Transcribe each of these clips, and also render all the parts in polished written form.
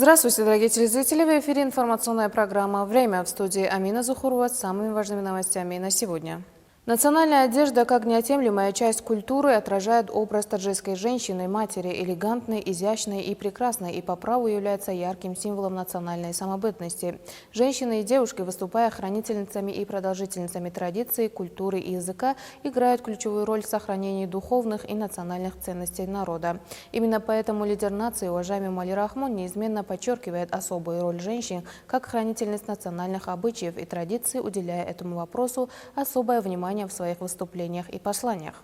Здравствуйте, дорогие телезрители! В эфире информационная программа «Время», в студии Амина Зухурова с самыми важными новостями на сегодня. Национальная одежда, как неотъемлемая часть культуры, отражает образ таджикской женщины, матери, элегантной, изящной и прекрасной, и по праву является ярким символом национальной самобытности. Женщины и девушки, выступая хранительницами и продолжительницами традиций, культуры и языка, играют ключевую роль в сохранении духовных и национальных ценностей народа. Именно поэтому лидер нации, уважаемый Моли Рахмон, неизменно подчеркивает особую роль женщин как хранительниц национальных обычаев и традиций, уделяя этому вопросу особое внимание в своих выступлениях и посланиях.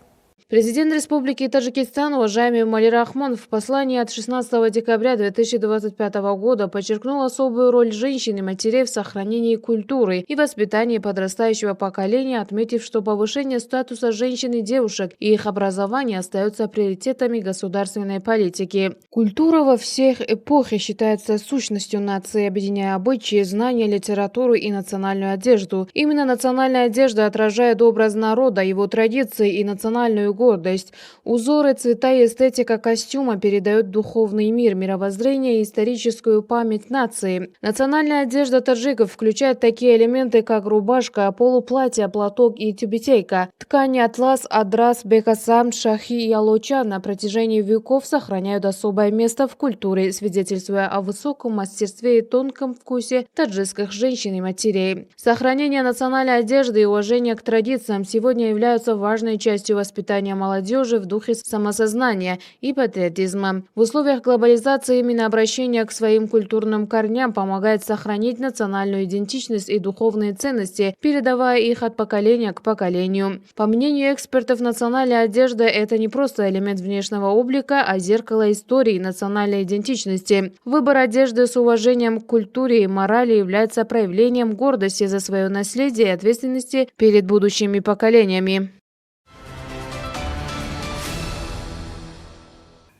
Президент Республики Таджикистан, уважаемый Моли Рахмон, в послании от 16 декабря 2025 года подчеркнул особую роль женщин и матерей в сохранении культуры и воспитании подрастающего поколения, отметив, что повышение статуса женщин и девушек и их образование остаются приоритетами государственной политики. Культура во всех эпохах считается сущностью нации, объединяя обычаи, знания, литературу и национальную одежду. Именно национальная одежда отражает образ народа, его традиции и национальную гордость. Узоры, цвета и эстетика костюма передают духовный мир, мировоззрение и историческую память нации. Национальная одежда таджиков включает такие элементы, как рубашка, полуплатье, платок и тюбетейка. Ткани атлас, адрас, бекасам, шахи и алоча на протяжении веков сохраняют особое место в культуре, свидетельствуя о высоком мастерстве и тонком вкусе таджикских женщин и матерей. Сохранение национальной одежды и уважение к традициям сегодня являются важной частью воспитания молодежи в духе самосознания и патриотизма. В условиях глобализации именно обращение к своим культурным корням помогает сохранить национальную идентичность и духовные ценности, передавая их от поколения к поколению. По мнению экспертов, национальная одежда – это не просто элемент внешнего облика, а зеркало истории и национальной идентичности. Выбор одежды с уважением к культуре и морали является проявлением гордости за свое наследие и ответственности перед будущими поколениями.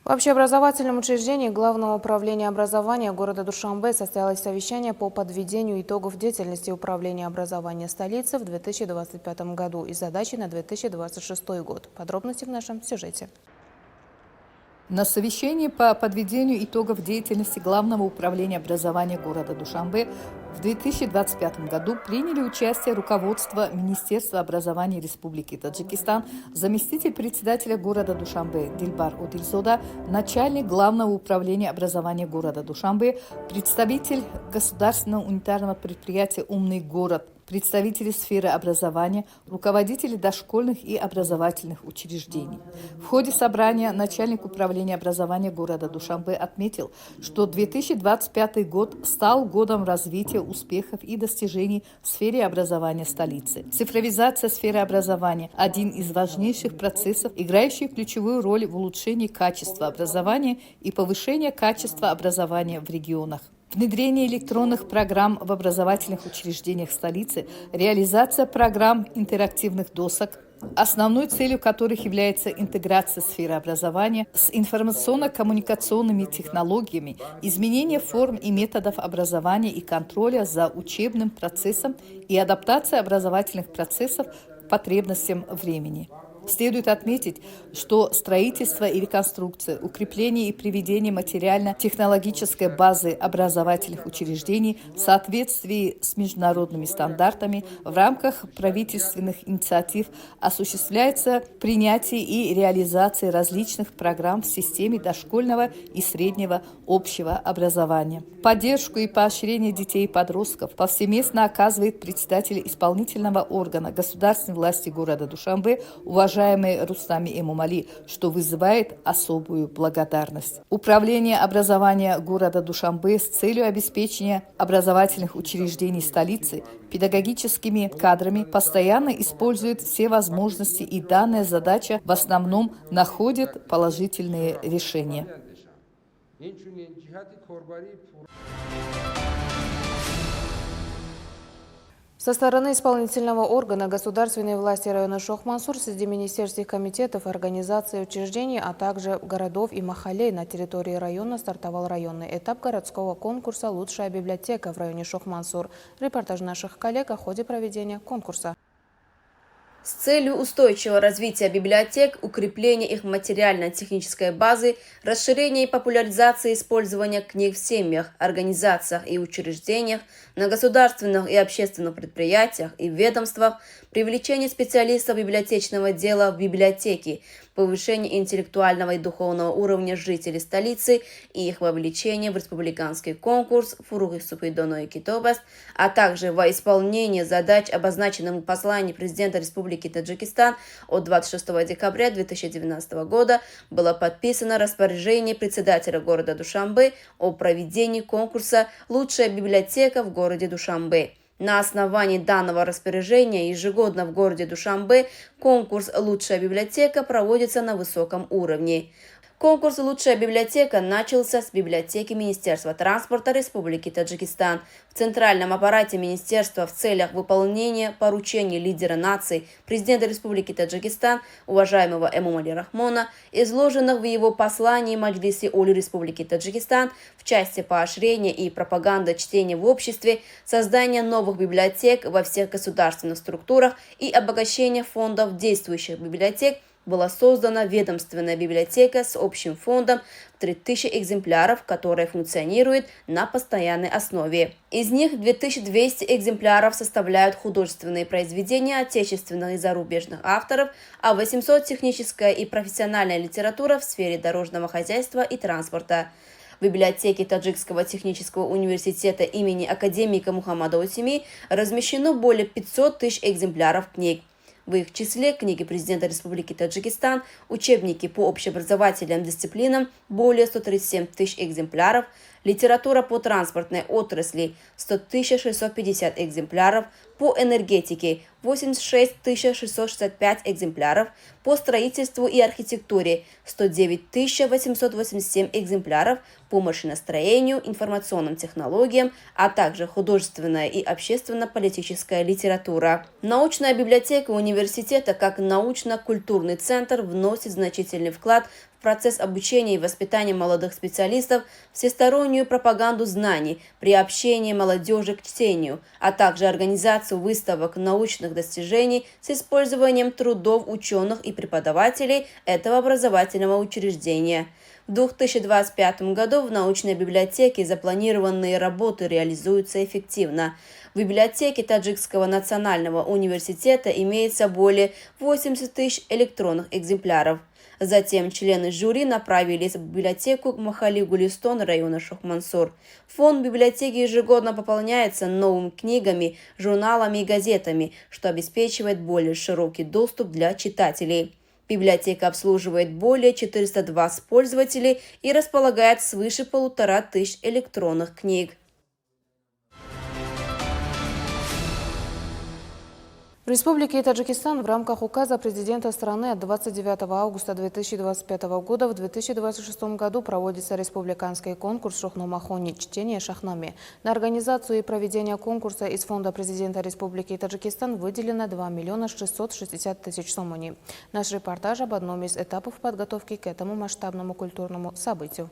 В общеобразовательном учреждении Главного управления образования города Душанбе состоялось совещание по подведению итогов деятельности управления образования столицы в 2025 году и задачи на 2026 год. Подробности в нашем сюжете. На совещании по подведению итогов деятельности Главного управления образования города Душанбе в 2025 году приняли участие руководство Министерства образования Республики Таджикистан, заместитель председателя города Душанбе Дилбар Удильзода, начальник Главного управления образования города Душанбе, представитель государственного унитарного предприятия «Умный город», представители сферы образования, руководители дошкольных и образовательных учреждений. В ходе собрания начальник управления образования города Душанбе отметил, что 2025 год стал годом развития успехов и достижений в сфере образования столицы. Цифровизация сферы образования – один из важнейших процессов, играющих ключевую роль в улучшении качества образования и повышении качества образования в регионах. Внедрение электронных программ в образовательных учреждениях столицы, реализация программ интерактивных досок, основной целью которых является интеграция сферы образования с информационно-коммуникационными технологиями, изменение форм и методов образования и контроля за учебным процессом и адаптация образовательных процессов к потребностям времени. Следует отметить, что строительство и реконструкция, укрепление и приведение материально-технологической базы образовательных учреждений в соответствии с международными стандартами в рамках правительственных инициатив осуществляется принятие и реализация различных программ в системе дошкольного и среднего общего образования. Поддержку и поощрение детей и подростков повсеместно оказывает председатель исполнительного органа государственной власти города Душанбе, уважаемый Рустами Эмомали, что вызывает особую благодарность. Управление образования города Душанбе с целью обеспечения образовательных учреждений столицы педагогическими кадрами постоянно использует все возможности, и данная задача в основном находит положительные решения. Со стороны исполнительного органа государственной власти района Шох-Мансур среди министерских комитетов, организаций, учреждений, а также городов и махалей на территории района стартовал районный этап городского конкурса «Лучшая библиотека» в районе Шох-Мансур. Репортаж наших коллег о ходе проведения конкурса. С целью устойчивого развития библиотек, укрепления их материально-технической базы, расширения и популяризации использования книг в семьях, организациях и учреждениях, на государственных и общественных предприятиях и ведомствах, привлечение специалистов библиотечного дела в библиотеки, повышение интеллектуального и духовного уровня жителей столицы и их вовлечение в республиканский конкурс «Фуруги Супидоно и Китобас», а также во исполнение задач, обозначенных в послании президента Республики Таджикистан от 26 декабря 2019 года, было подписано распоряжение председателя города Душанбе о проведении конкурса «Лучшая библиотека в городе Душанбе». На основании данного распоряжения ежегодно в городе Душанбе конкурс «Лучшая библиотека» проводится на высоком уровне. Конкурс «Лучшая библиотека» начался с библиотеки Министерства транспорта Республики Таджикистан. В центральном аппарате министерства в целях выполнения поручений лидера нации, президента Республики Таджикистан, уважаемого Эмомали Рахмона, изложенных в его послании Маджлиси Оли Республики Таджикистан в части поощрения и пропаганды чтения в обществе, создания новых библиотек во всех государственных структурах и обогащения фондов действующих библиотек, была создана ведомственная библиотека с общим фондом 3000 экземпляров, которая функционирует на постоянной основе. Из них 2200 экземпляров составляют художественные произведения отечественных и зарубежных авторов, а 800 – техническая и профессиональная литература в сфере дорожного хозяйства и транспорта. В библиотеке Таджикского технического университета имени академика Мухаммада Осими размещено более 500 тысяч экземпляров книг. В их числе книги президента Республики Таджикистан, учебники по общеобразовательным дисциплинам более 137 тысяч экземпляров, литература по транспортной отрасли 100 650 экземпляров, по энергетике 86 665 экземпляров, по строительству и архитектуре 109 887 экземпляров, по машиностроению, информационным технологиям, а также художественная и общественно-политическая литература. Научная библиотека университета как научно-культурный центр вносит значительный вклад в процесс обучения и воспитания молодых специалистов, всестороннюю пропаганду знаний, приобщение молодежи к чтению, а также организацию выставок научных достижений с использованием трудов ученых и преподавателей этого образовательного учреждения. В 2025 году в научной библиотеке запланированные работы реализуются эффективно. В библиотеке Таджикского национального университета имеется более 80 тысяч электронных экземпляров. Затем члены жюри направились в библиотеку Махали Гулистон района Шохмансур. Фонд библиотеки ежегодно пополняется новыми книгами, журналами и газетами, что обеспечивает более широкий доступ для читателей. Библиотека обслуживает более 420 пользователей и располагает свыше 1500 электронных книг. В Республике Таджикистан в рамках указа президента страны от 29 августа 2025 года в 2026 году проводится республиканский конкурс «Шохномахони» чтение шахнами. На организацию и проведение конкурса из фонда президента Республики Таджикистан выделено 2 660 000 сомони. Наш репортаж об одном из этапов подготовки к этому масштабному культурному событию.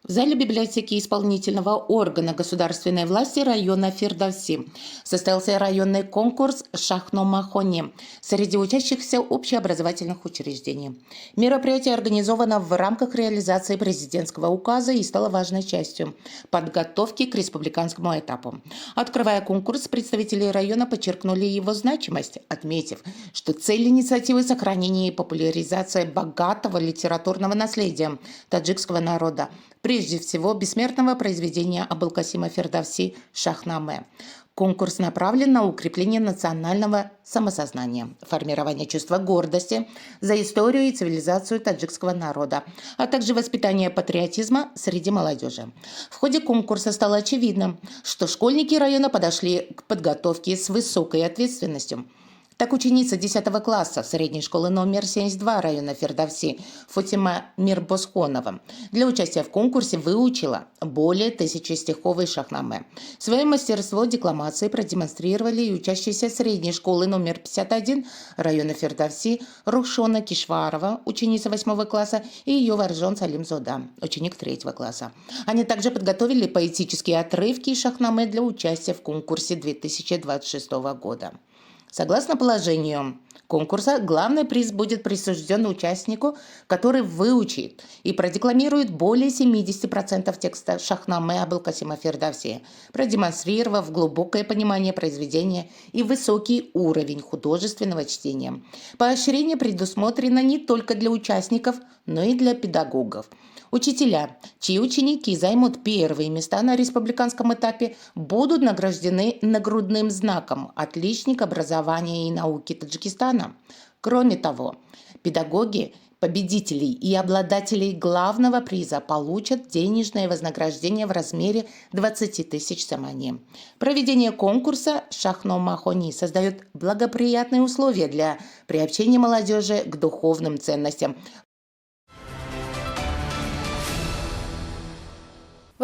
В зале библиотеки исполнительного органа государственной власти района Фирдавси состоялся районный конкурс «Шахномахони» среди учащихся общеобразовательных учреждений. Мероприятие организовано в рамках реализации президентского указа и стало важной частью подготовки к республиканскому этапу. Открывая конкурс, представители района подчеркнули его значимость, отметив, что цель инициативы – сохранение и популяризация богатого литературного наследия таджикского народа, прежде всего бессмертного произведения Абулкасима Фирдавси «Шахнаме». Конкурс направлен на укрепление национального самосознания, формирование чувства гордости за историю и цивилизацию таджикского народа, а также воспитание патриотизма среди молодежи. В ходе конкурса стало очевидным, что школьники района подошли к подготовке с высокой ответственностью. Так, ученица 10 класса средней школы номер 72 района Фирдавси Фатима Мирбосхонова для участия в конкурсе выучила более 1000 стихов из Шахнаме. Свое мастерство декламации продемонстрировали и учащиеся средней школы номер 51 района Фирдавси Рухшона Кишварова, ученица 8 класса, и ее Варжон Салим Зода, ученик 3 класса. Они также подготовили поэтические отрывки из Шахнаме для участия в конкурсе 2026 года. Согласно положению конкурса, главный приз будет присужден участнику, который выучит и продекламирует более 70% текста Шахнаме Абулкасима Фирдавси, продемонстрировав глубокое понимание произведения и высокий уровень художественного чтения. Поощрение предусмотрено не только для участников, но и для педагогов. Учителя, чьи ученики займут первые места на республиканском этапе, будут награждены нагрудным знаком «Отличник образования и науки Таджикистана». Кроме того, педагоги, победителей и обладателей главного приза получат денежное вознаграждение в размере 20 тысяч самани. Проведение конкурса Шахно-Махони создает благоприятные условия для приобщения молодежи к духовным ценностям.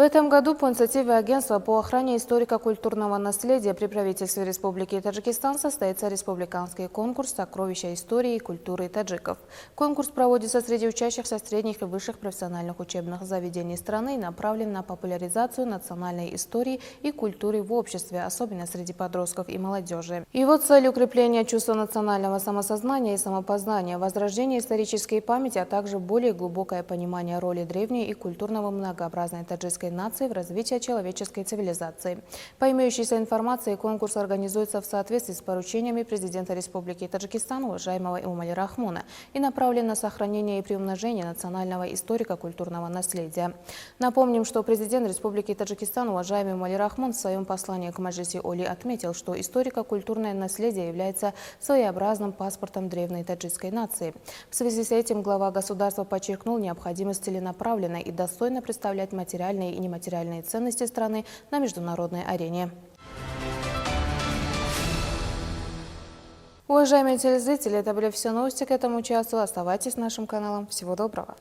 В этом году по инициативе Агентства по охране историко-культурного наследия при правительстве Республики Таджикистан состоится республиканский конкурс «Сокровища истории и культуры таджиков». Конкурс проводится среди учащихся средних и высших профессиональных учебных заведений страны и направлен на популяризацию национальной истории и культуры в обществе, особенно среди подростков и молодежи. Его цель – укрепление чувства национального самосознания и самопознания, возрождение исторической памяти, а также более глубокое понимание роли древней и культурного многообразной таджикской нации в развитии человеческой цивилизации. По имеющейся информации, конкурс организуется в соответствии с поручениями президента Республики Таджикистан уважаемого Эмомали Рахмона и направлен на сохранение и приумножение национального историко-культурного наследия. Напомним, что президент Республики Таджикистан уважаемый Эмомали Рахмон в своем послании к Маджлиси Оли отметил, что историко-культурное наследие является своеобразным паспортом древней таджикской нации. В связи с этим глава государства подчеркнул необходимость целенаправленно и достойно представлять материальные и нематериальные ценности страны на международной арене. Уважаемые телезрители, это были все новости к этому часу. Оставайтесь с нашим каналом. Всего доброго.